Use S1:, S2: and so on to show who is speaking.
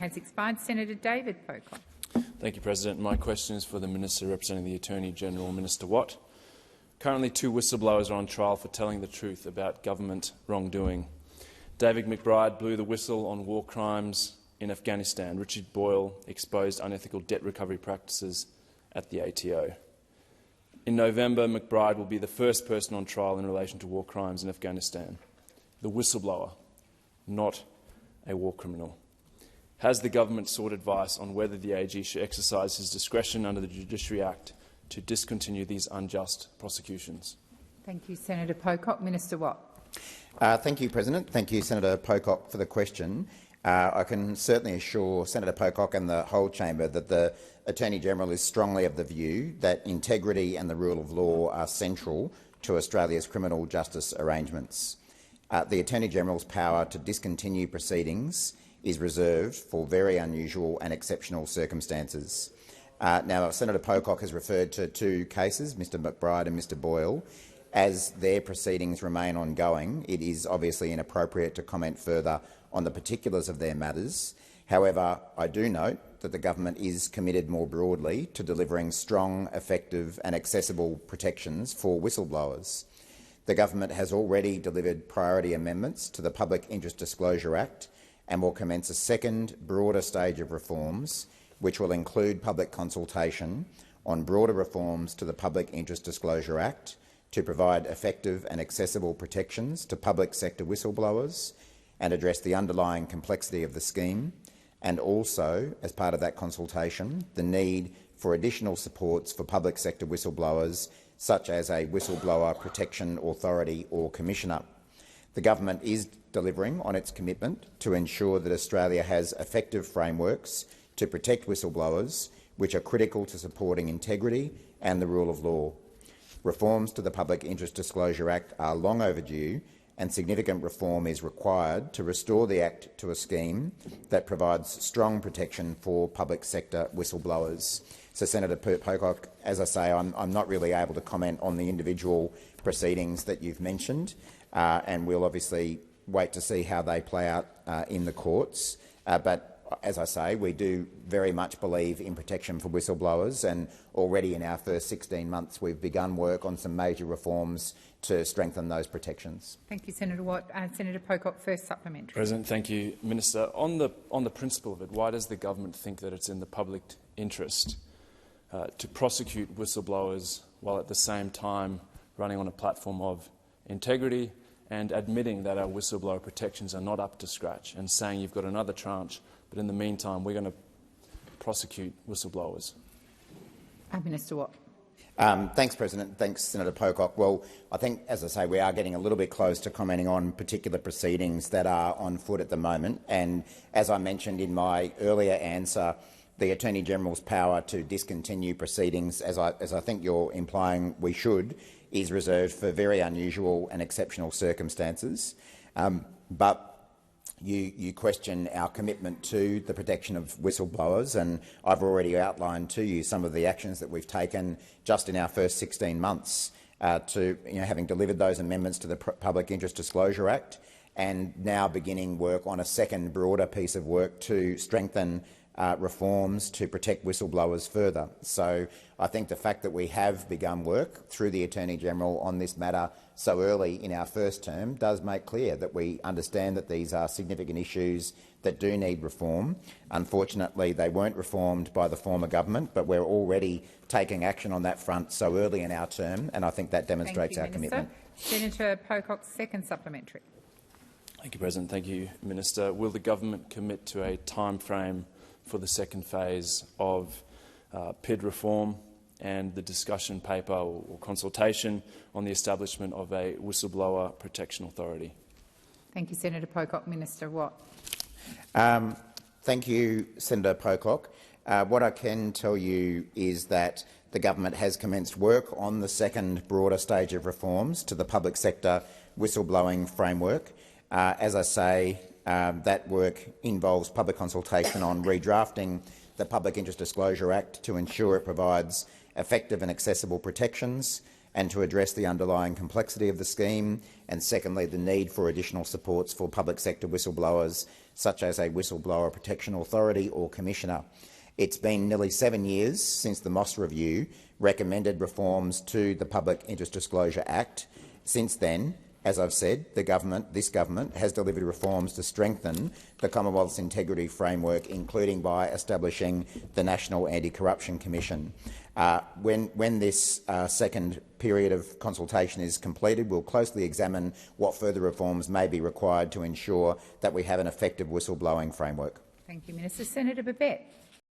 S1: Has expired. Senator David Pocock.
S2: Thank you, President. My question is for the Minister representing the Attorney-General, Minister Watt. Currently, 2 whistleblowers are on trial for telling the truth about government wrongdoing. David McBride blew the whistle on war crimes in Afghanistan. Richard Boyle exposed unethical debt recovery practices at the ATO. In November, McBride will be the first person on trial in relation to war crimes in Afghanistan. The whistleblower, not a war criminal. Has the government sought advice on whether the AG should exercise his discretion under the Judiciary Act to discontinue these unjust prosecutions?
S1: Thank you, Senator Pocock. Minister Watt.
S3: Thank you, President. Thank you, Senator Pocock, for the question. I can certainly assure Senator Pocock and the whole chamber that the Attorney-General is strongly of the view that integrity and the rule of law are central to Australia's criminal justice arrangements. The Attorney-General's power to discontinue proceedings is reserved for very unusual and exceptional circumstances. Now, Senator Pocock has referred to 2 cases, Mr McBride and Mr Boyle. As their proceedings remain ongoing, it is obviously inappropriate to comment further on the particulars of their matters. However, I do note that the government is committed more broadly to delivering strong, effective and accessible protections for whistleblowers. The government has already delivered priority amendments to the Public Interest Disclosure Act and will commence a second, broader stage of reforms, which will include public consultation on broader reforms to the Public Interest Disclosure Act to provide effective and accessible protections to public sector whistleblowers and address the underlying complexity of the scheme, and also, as part of that consultation, the need for additional supports for public sector whistleblowers, such as a Whistleblower Protection Authority or Commissioner. The government is delivering on its commitment to ensure that Australia has effective frameworks to protect whistleblowers, which are critical to supporting integrity and the rule of law. Reforms to the Public Interest Disclosure Act are long overdue, and significant reform is required to restore the Act to a scheme that provides strong protection for public sector whistleblowers. So, Senator Pocock, as I say, I'm not really able to comment on the individual proceedings that you've mentioned, and we'll obviously wait to see how they play out in the courts. But as I say, we do very much believe in protection for whistleblowers, and already in our first 16 months we've begun work on some major reforms to strengthen those protections.
S1: Thank you, Senator Watt. Senator Pocock, first supplementary.
S2: President, thank you. Minister, on the principle of it, why does the government think that it's in the public interest to prosecute whistleblowers while at the same time running on a platform of integrity and admitting that our whistleblower protections are not up to scratch and saying you've got another tranche, but in the meantime we're going to prosecute whistleblowers?
S1: Minister Watt.
S3: Thanks, President. Thanks, Senator Pocock. Well, I think, as I say, we are getting a little bit close to commenting on particular proceedings that are on foot at the moment. And as I mentioned in my earlier answer, the Attorney-General's power to discontinue proceedings, as I think you're implying we should, is reserved for very unusual and exceptional circumstances. But you question our commitment to the protection of whistleblowers, and I've already outlined to you some of the actions that we've taken just in our first 16 months to, having delivered those amendments to the Public Interest Disclosure Act, and now beginning work on a second, broader piece of work to strengthen reforms to protect whistleblowers further. So I think the fact that we have begun work through the Attorney-General on this matter so early in our first term does make clear that we understand that these are significant issues that do need reform. Unfortunately, they weren't reformed by the former government, but we're already taking action on that front so early in our term, and I think that demonstrates our commitment.
S1: Senator Pocock, second supplementary.
S2: Thank you, President. Thank you, Minister. Will the government commit to a time frame for the second phase of PID reform and the discussion paper or consultation on the establishment of a Whistleblower Protection Authority?
S1: Thank you, Senator Pocock. Minister Watt.
S3: Thank you, Senator Pocock. What I can tell you is that the government has commenced work on the second, broader stage of reforms to the public sector whistleblowing framework. As I say, that work involves public consultation on redrafting the Public Interest Disclosure Act to ensure it provides effective and accessible protections and to address the underlying complexity of the scheme, and secondly, the need for additional supports for public sector whistleblowers, such as a whistleblower protection authority or commissioner. It's been nearly 7 years since the Moss Review recommended reforms to the Public Interest Disclosure Act. Since then, as I've said, this government has delivered reforms to strengthen the Commonwealth's integrity framework, including by establishing the National Anti-Corruption Commission. When this second period of consultation is completed, we'll closely examine what further reforms may be required to ensure that we have an effective whistleblowing framework.
S1: Thank you, Minister. Senator Babet.